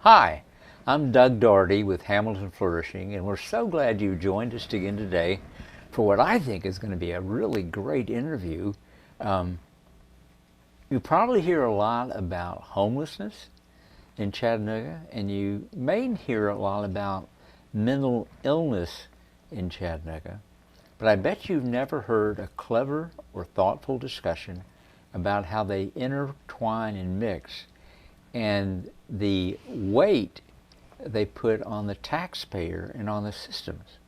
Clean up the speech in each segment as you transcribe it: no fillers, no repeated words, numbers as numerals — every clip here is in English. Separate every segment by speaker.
Speaker 1: Hi, I'm Doug Doherty with Hamilton Flourishing, and we're so glad you joined us again today for what I think is going to be a really great interview. You probably hear a lot about homelessness in Chattanooga, and you may hear a lot about mental illness in Chattanooga, but I bet you've never heard a clever or thoughtful discussion about how they intertwine and mix, and the weight they put on the taxpayer and on the systems.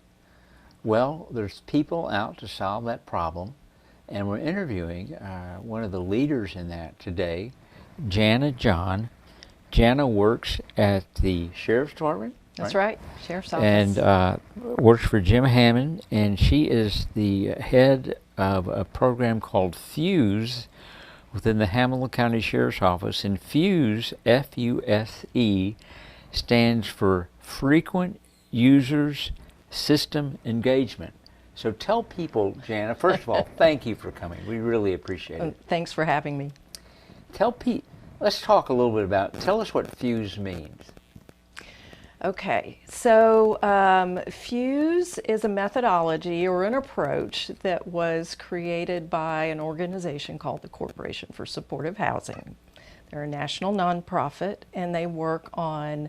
Speaker 1: Well, there's people out to solve that problem, and we're interviewing one of the leaders in that today, Janna Jahn. Janna works at the Sheriff's Department.
Speaker 2: That's right, Sheriff's Office.
Speaker 1: And works for Jim Hammond, and she is the head of a program called FUSE within the Hamilton County Sheriff's Office. And FUSE, F-U-S-E, stands for Frequent Users System Engagement. So tell people, Janna, first of all, thank you for coming. We really appreciate it.
Speaker 2: Thanks for having me.
Speaker 1: Let's talk a little bit about, tell us what FUSE means.
Speaker 2: Okay, so FUSE is a methodology or an approach that was created by an organization called the Corporation for Supportive Housing. They're a national nonprofit, and they work on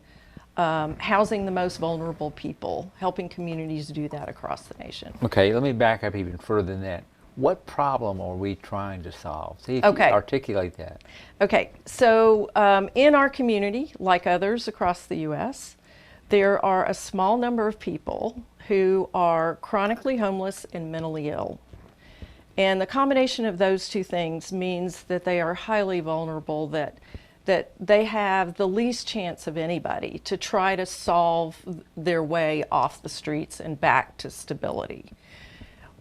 Speaker 2: housing the most vulnerable people, helping communities do that across the nation.
Speaker 1: Okay, let me back up even further than that. What problem are we trying to solve? See if you articulate that.
Speaker 2: Okay, so in our community, like others across the U.S., there are a small number of people who are chronically homeless and mentally ill. And the combination of those two things means that they are highly vulnerable, that they have the least chance of anybody to try to solve their way off the streets and back to stability.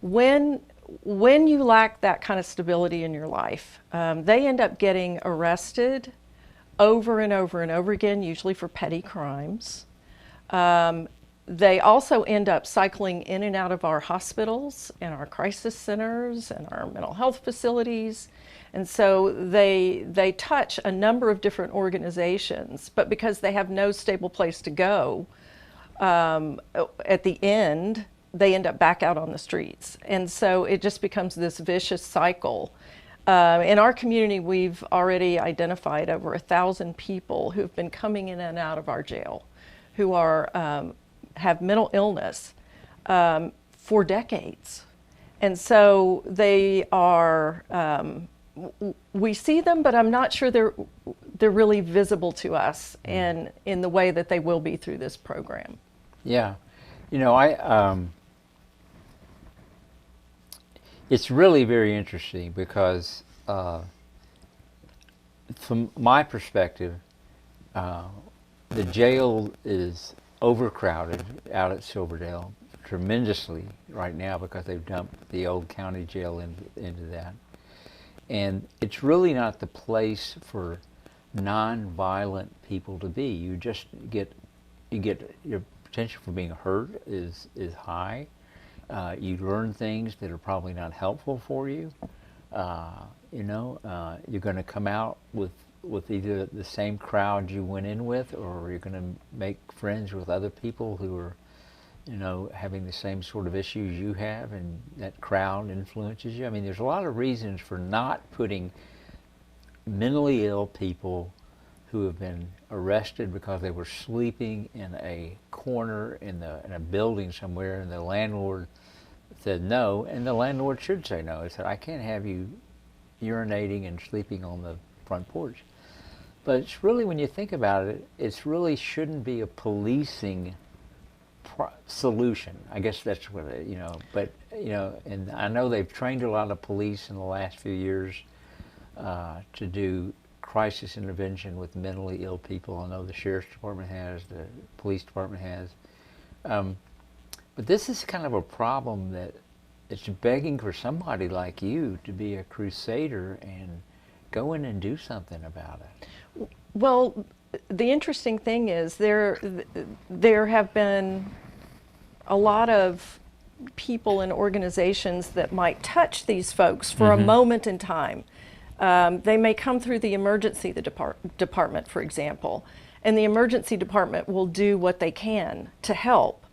Speaker 2: When you lack that kind of stability in your life, they end up getting arrested over and over and over again, usually for petty crimes. They also end up cycling in and out of our hospitals and our crisis centers and our mental health facilities. And so they touch a number of different organizations, but because they have no stable place to go, at the end, they end up back out on the streets. And so it just becomes this vicious cycle. In our community, we've already identified over 1,000 people who've been coming in and out of our jail, who are have mental illness for decades. And so they are, we see them, but I'm not sure they're really visible to us in the way that they will be through this program.
Speaker 1: Yeah, you know, it's really very interesting because from my perspective, the jail is overcrowded out at Silverdale tremendously right now because they've dumped the old county jail into that. And it's really not the place for non-violent people to be. You get your potential for being hurt is high. You learn things that are probably not helpful for you. You're going to come out with either the same crowd you went in with, or you're going to make friends with other people who are, having the same sort of issues you have, and that crowd influences you. I mean, there's a lot of reasons for not putting mentally ill people who have been arrested because they were sleeping in a corner in a building somewhere, and the landlord said no, and the landlord should say no. He said, I can't have you urinating and sleeping on the front porch. But it's really, when you think about it, it's really shouldn't be a policing solution. I guess that's what and I know they've trained a lot of police in the last few years to do crisis intervention with mentally ill people. I know the Sheriff's Department has, the Police Department has. But this is kind of a problem that it's begging for somebody like you to be a crusader and go in and do something about it.
Speaker 2: Well, the interesting thing is there have been a lot of people and organizations that might touch these folks for a moment in time. They may come through the emergency department, for example, and the emergency department will do what they can to help,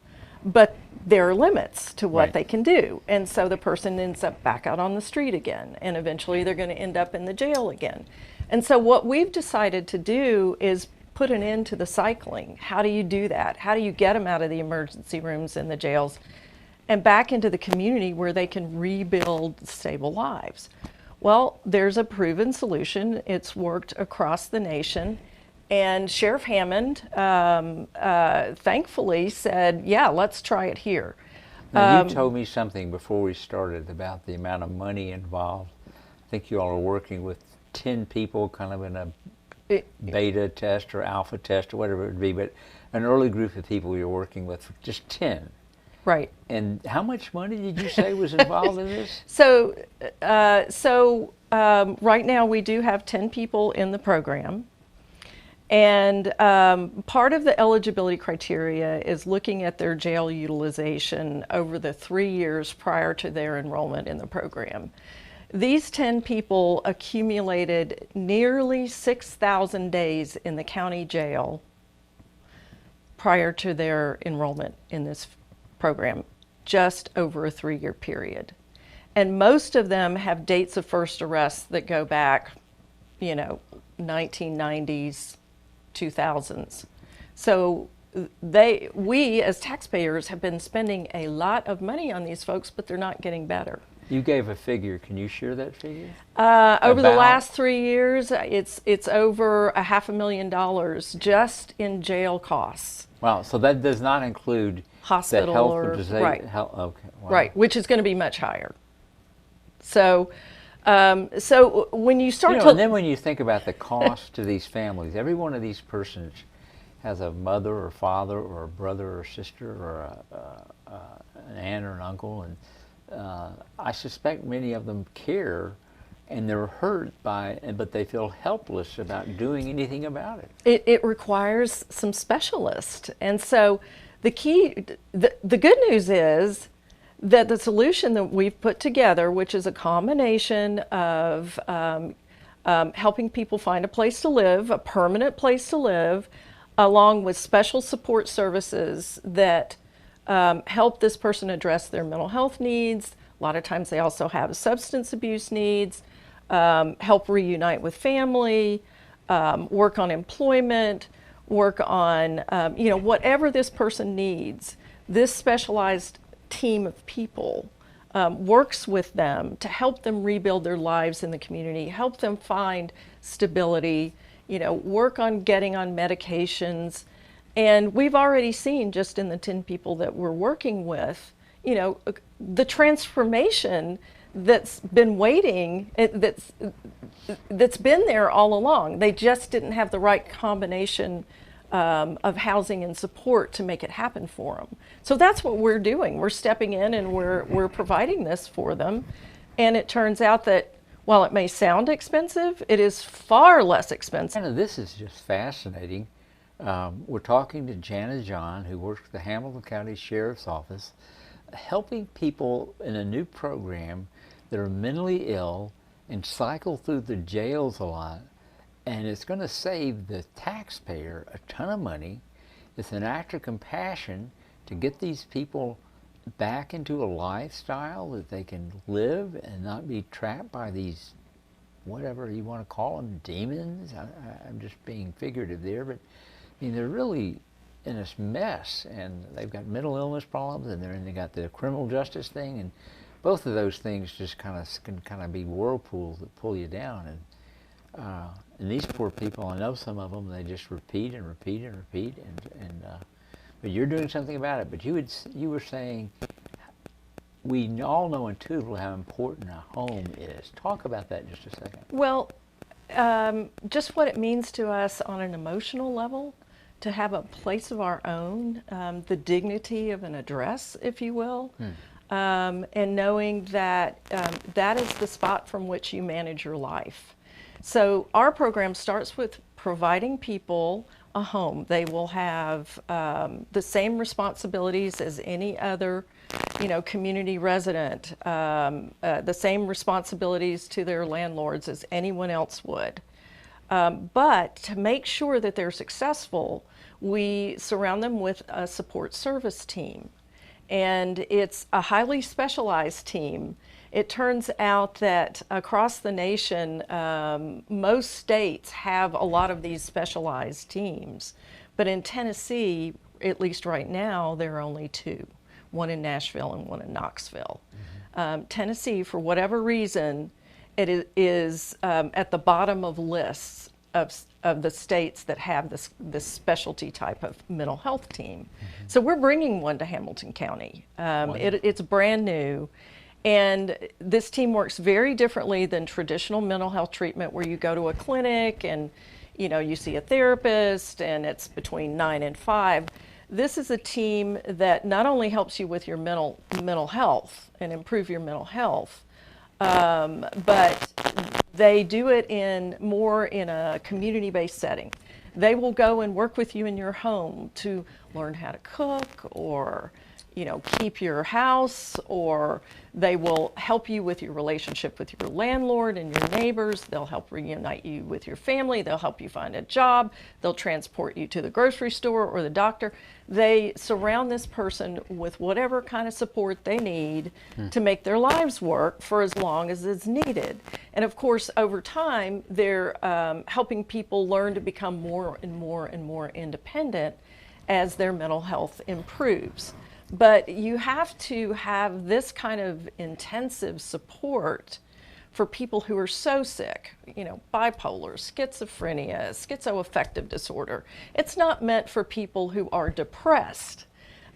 Speaker 2: but there are limits to what they can do. And so the person ends up back out on the street again, and eventually they're going to end up in the jail again. And so what we've decided to do is put an end to the cycling. How do you do that? How do you get them out of the emergency rooms and the jails and back into the community where they can rebuild stable lives? Well, there's a proven solution. It's worked across the nation. And Sheriff Hammond, thankfully, said, yeah, let's try it here.
Speaker 1: Now, you told me something before we started about the amount of money involved. I think you all are working with 10 people kind of in a beta test or alpha test or whatever it would be, but an early group of people you're working with, just 10.
Speaker 2: Right.
Speaker 1: And how much money did you say was involved in this?
Speaker 2: So right now we do have 10 people in the program. And part of the eligibility criteria is looking at their jail utilization over the 3 years prior to their enrollment in the program. These 10 people accumulated nearly 6,000 days in the county jail prior to their enrollment in this program, just over a 3-year period. And most of them have dates of first arrest that go back, 1990s, 2000s. So we as taxpayers have been spending a lot of money on these folks, but they're not getting better.
Speaker 1: You gave a figure. Can you share that figure?
Speaker 2: Over the last 3 years, it's over $500,000 just in jail costs.
Speaker 1: Wow. So that does not include
Speaker 2: hospital
Speaker 1: the health
Speaker 2: or
Speaker 1: right. Health, okay. Wow.
Speaker 2: Right, which is going to be much higher. So, so when you start to,
Speaker 1: and then when you think about the cost to these families, every one of these persons has a mother or father or a brother or sister or an aunt or an uncle, and I suspect many of them care, and they're hurt by it, but they feel helpless about doing anything about it.
Speaker 2: It requires some specialists, and so the good news is that the solution that we've put together, which is a combination of helping people find a place to live, a permanent place to live, along with special support services that help this person address their mental health needs. A lot of times they also have substance abuse needs, help reunite with family, work on employment, work on, whatever this person needs. This specialized team of people works with them to help them rebuild their lives in the community, help them find stability, work on getting on medications. And we've already seen, just in the 10 people that we're working with, the transformation that's been waiting, that's been there all along. They just didn't have the right combination of housing and support to make it happen for them. So that's what we're doing. We're stepping in and we're providing this for them. And it turns out that while it may sound expensive, it is far less expensive.
Speaker 1: And this is just fascinating. We're talking to Janna Jahn, who works at the Hamilton County Sheriff's Office, helping people in a new program that are mentally ill and cycle through the jails a lot. And it's going to save the taxpayer a ton of money. It's an act of compassion to get these people back into a lifestyle that they can live and not be trapped by these, whatever you want to call them, demons. I'm just being figurative there, but I mean, they're really in this mess, and they've got mental illness problems, and they got the criminal justice thing, and both of those things just can be whirlpools that pull you down. And these poor people, I know some of them, they just repeat and repeat and repeat, but you're doing something about it. But you were saying, we all know intuitively how important a home is. Talk about that just a second.
Speaker 2: Well, just what it means to us on an emotional level, to have a place of our own, the dignity of an address, if you will, and knowing that that is the spot from which you manage your life. So our program starts with providing people a home. They will have the same responsibilities as any other, community resident, the same responsibilities to their landlords as anyone else would. But to make sure that they're successful, we surround them with a support service team. And it's a highly specialized team. It turns out that across the nation, most states have a lot of these specialized teams. But in Tennessee, at least right now, there are only two, one in Nashville and one in Knoxville. Tennessee, for whatever reason, it is at the bottom of lists of the states that have this specialty type of mental health team. So we're bringing one to Hamilton County. It's brand new. And this team works very differently than traditional mental health treatment, where you go to a clinic and you see a therapist and it's between 9 and 5. This is a team that not only helps you with your mental health and improve your mental health, but they do it more in a community-based setting. They will go and work with you in your home to learn how to cook, or keep your house, or they will help you with your relationship with your landlord and your neighbors. They'll help reunite you with your family. They'll help you find a job. They'll transport you to the grocery store or the doctor. They surround this person with whatever kind of support they need to make their lives work for as long as it's needed. And of course, over time, they're helping people learn to become more and more and more independent as their mental health improves. But you have to have this kind of intensive support for people who are so sick, bipolar, schizophrenia, schizoaffective disorder. It's not meant for people who are depressed.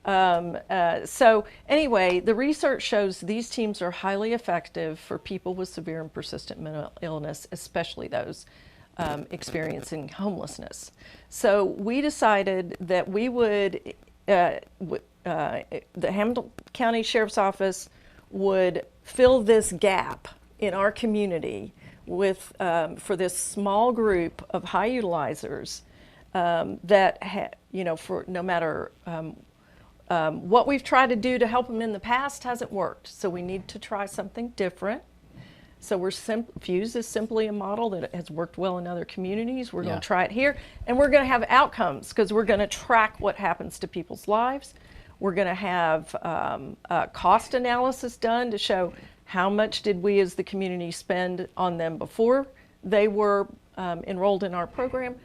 Speaker 2: So anyway, the research shows these teams are highly effective for people with severe and persistent mental illness, especially those experiencing homelessness. So we decided that we would, the Hamilton County Sheriff's Office would fill this gap in our community with for this small group of high utilizers that for no matter what we've tried to do to help them in the past hasn't worked. So we need to try something different. So Fuse is simply a model that has worked well in other communities. We're going to try it here, and we're going to have outcomes, because we're going to track what happens to people's lives. We're going to have a cost analysis done to show how much did we as the community spend on them before they were enrolled in our program.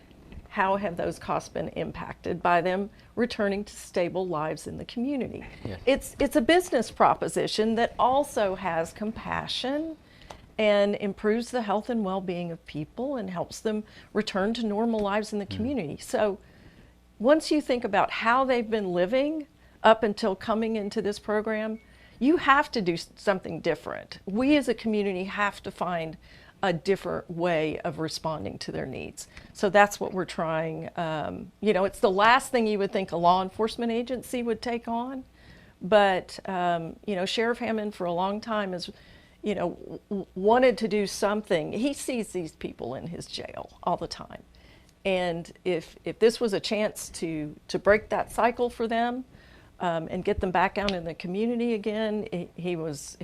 Speaker 2: How have those costs been impacted by them returning to stable lives in the community? Yes. It's a business proposition that also has compassion and improves the health and well-being of people and helps them return to normal lives in the community. So once you think about how they've been living up until coming into this program, you have to do something different. We as a community have to find a different way of responding to their needs. So that's what we're trying. It's the last thing you would think a law enforcement agency would take on, but Sheriff Hammond for a long time has wanted to do something. He sees these people in his jail all the time. And if this was a chance to break that cycle for them and get them back out in the community again, he was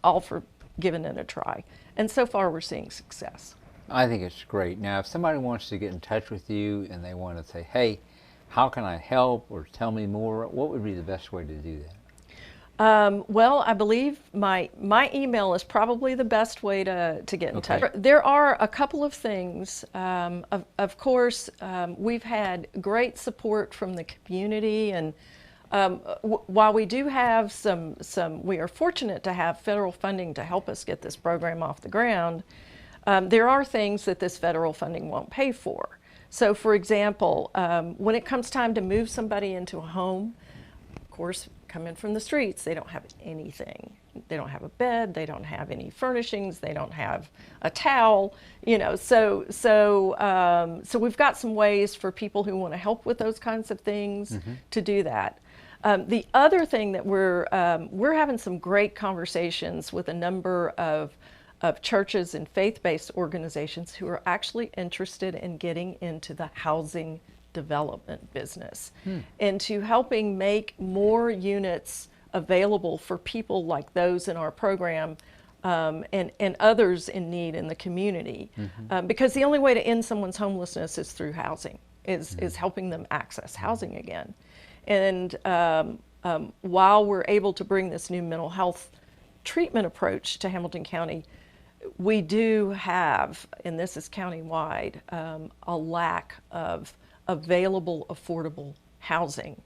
Speaker 2: all for giving it a try. And so far we're seeing success.
Speaker 1: I think it's great. Now, if somebody wants to get in touch with you and they want to say, hey, how can I help, or tell me more, what would be the best way to do that?
Speaker 2: Well, I believe my email is probably the best way to get in touch. There are a couple of things. Of course, we've had great support from the community, and while we do have we are fortunate to have federal funding to help us get this program off the ground. There are things that this federal funding won't pay for. So, for example, when it comes time to move somebody into a home, of course, coming from the streets, they don't have anything. They don't have a bed, they don't have any furnishings, they don't have a towel, so we've got some ways for people who want to help with those kinds of things to do that. The other thing that we're having some great conversations with a number of churches and faith-based organizations who are actually interested in getting into the housing development business and to helping make more units available for people like those in our program and others in need in the community. Because the only way to end someone's homelessness is through housing, is helping them access housing again. And while we're able to bring this new mental health treatment approach to Hamilton County, we do have, and this is countywide, a lack of available, affordable housing.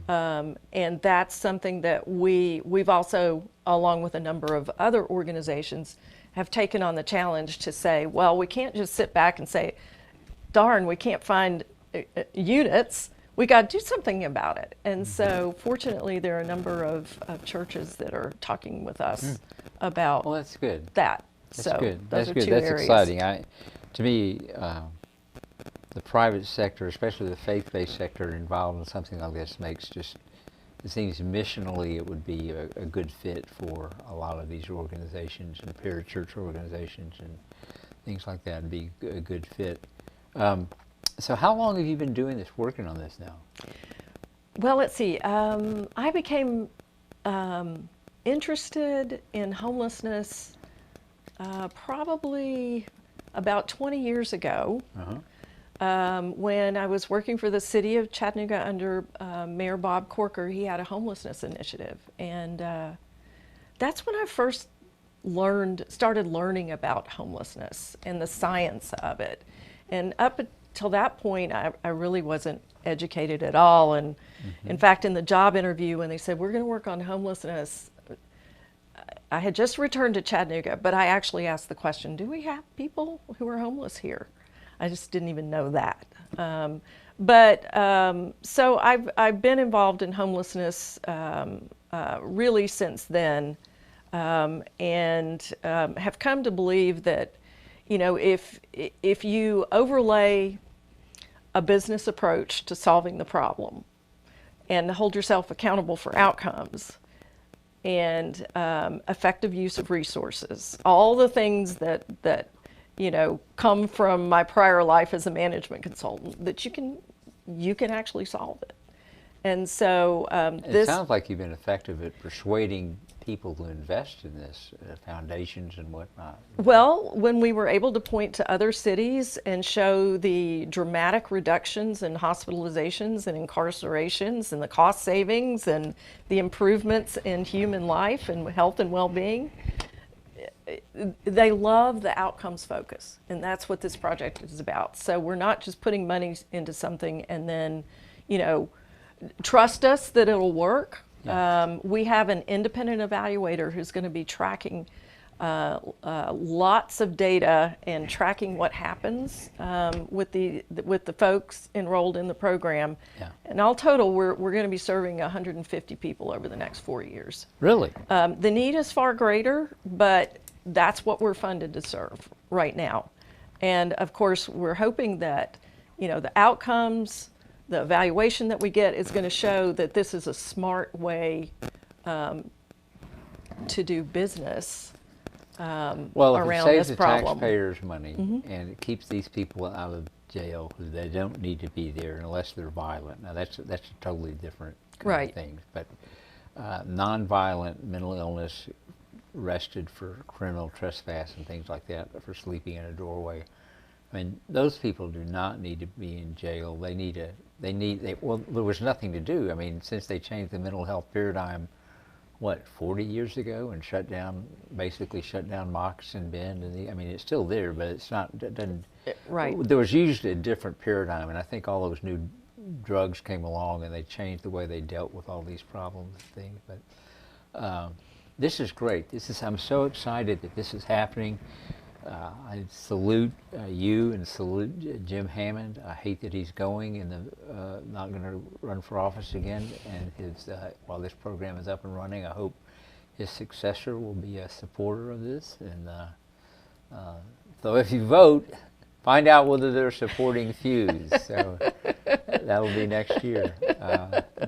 Speaker 2: And that's something that we've also, along with a number of other organizations, have taken on the challenge to say, well, we can't just sit back and say, darn, we can't find units. We got to do something about it. And so fortunately, there are a number of churches that are talking with us about
Speaker 1: Well, that's good.
Speaker 2: that.
Speaker 1: That's
Speaker 2: so
Speaker 1: good.
Speaker 2: those
Speaker 1: That's
Speaker 2: are
Speaker 1: good.
Speaker 2: two
Speaker 1: That's
Speaker 2: areas.
Speaker 1: exciting. To me, the private sector, especially the faith-based sector, involved in something like this makes just, it seems missionally it would be a good fit for a lot of these organizations and parachurch organizations and things like that. It'd be a good fit. So how long have you been doing this, working on this now?
Speaker 2: Well, let's see. I became interested in homelessness probably about 20 years ago. When I was working for the city of Chattanooga under Mayor Bob Corker. He had a homelessness initiative. And that's when I first started learning about homelessness and the science of it. And up until that point, I really wasn't educated at all. And in fact, in the job interview, when they said, we're going to work on homelessness, I had just returned to Chattanooga, but I actually asked the question, do we have people who are homeless here? I just didn't even know that. So I've been involved in homelessness really since then, and have come to believe that, if you overlay a business approach to solving the problem and hold yourself accountable for outcomes and effective use of resources, all the things that come from my prior life as a management consultant, that you can actually solve it. And so
Speaker 1: It sounds like you've been effective at persuading people to invest in this, foundations and whatnot.
Speaker 2: Well, when we were able to point to other cities and show the dramatic reductions in hospitalizations and incarcerations and the cost savings and the improvements in human life and health and well-being, they love the outcomes focus, and that's what this project is about. So we're not just putting money into something and then, trust us that it'll work. Yeah. We have an independent evaluator who's going to be tracking lots of data and tracking what happens with the folks enrolled in the program. Yeah. And all total, we're going to be serving 150 people over the next 4 years.
Speaker 1: Really?
Speaker 2: The need is far greater, but that's what we're funded to serve right now. And of course, we're hoping that, the outcomes, the evaluation that we get is going to show that this is a smart way to do business
Speaker 1: well, if
Speaker 2: around
Speaker 1: it saves
Speaker 2: this
Speaker 1: the
Speaker 2: problem.
Speaker 1: taxpayers money and it keeps these people out of jail because they don't need to be there unless they're violent. Now that's a totally different kind of thing. But non-violent mental illness, arrested for criminal trespass and things like that, for sleeping in a doorway. I mean, those people do not need to be in jail. Well, there was nothing to do. I mean, since they changed the mental health paradigm, 40 years ago, and basically shut down Moccasin Bend, and it's still there, but it's not. It doesn't.
Speaker 2: Right.
Speaker 1: There was usually a different paradigm, and I think all those new drugs came along and they changed the way they dealt with all these problems and things. But this is great. I'm so excited that this is happening. I salute you and salute Jim Hammond. I hate that he's going and not going to run for office again. And while this program is up and running, I hope his successor will be a supporter of this. And so if you vote, find out whether they're supporting Fuse. So that'll be next year.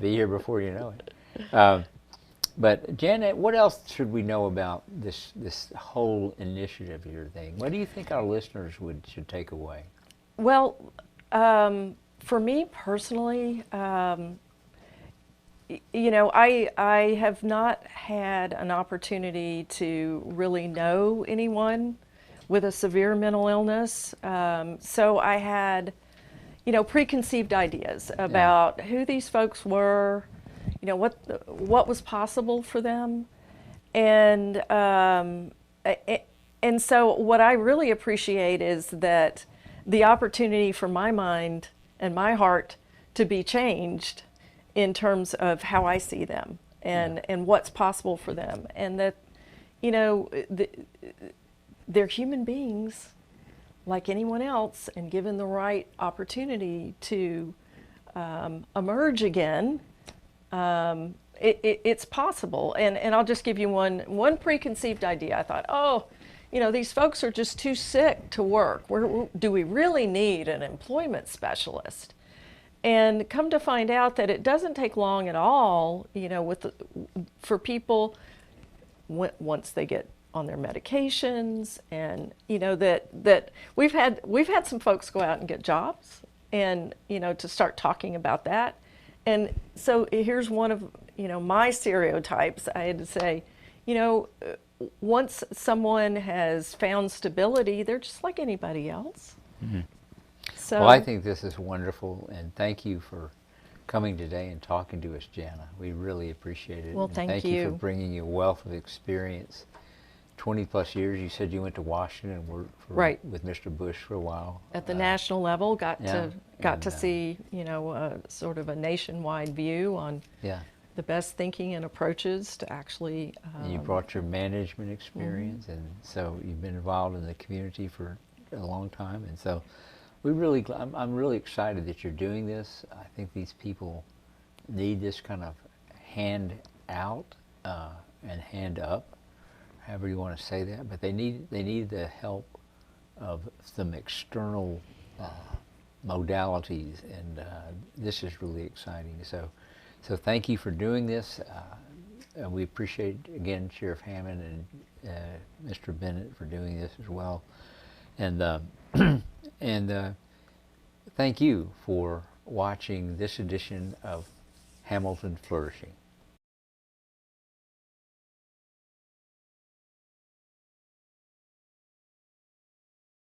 Speaker 1: Be here before you know it. But Janna, what else should we know about this whole initiative here thing? What do you think our listeners should take away? Well,
Speaker 2: for me personally, you know, I have not had an opportunity to really know anyone with a severe mental illness. So I had, you know, preconceived ideas about who these folks were, you know, what was possible for them. And and so what I really appreciate is that the opportunity for my mind and my heart to be changed in terms of how I see them and what's possible for them, and that, you know, they're human beings like anyone else, and given the right opportunity to emerge again, it's possible. And I'll just give you one preconceived idea. I thought, oh, you know, these folks are just too sick to work. Do we really need an employment specialist? And come to find out that it doesn't take long at all, you know, for people once they get on their medications, and you know that we've had some folks go out and get jobs, and you know, to start talking about that. And so here's one of, you know, my stereotypes. I had to say, you know, once someone has found stability, they're just like anybody else.
Speaker 1: Mm-hmm.
Speaker 2: So,
Speaker 1: well, I think this is wonderful, and thank you for coming today and talking to us, Janna. We really appreciate it.
Speaker 2: Well,
Speaker 1: and
Speaker 2: thank
Speaker 1: you
Speaker 2: you
Speaker 1: for bringing a wealth of experience. 20 plus years. You said you went to Washington and worked with Mr. Bush for a while.
Speaker 2: At the national level, got to
Speaker 1: see,
Speaker 2: see, you know, sort of a nationwide view on the best thinking and approaches to actually.
Speaker 1: And you brought your management experience, and so you've been involved in the community for a long time. And so I'm really excited that you're doing this. I think these people need this kind of hand out and hand up, however you want to say that, but they need the help of some external modalities, and this is really exciting. So thank you for doing this. We appreciate, again, Sheriff Hammond and Mr. Bennett for doing this as well, and and thank you for watching this edition of Hamilton Flourishing.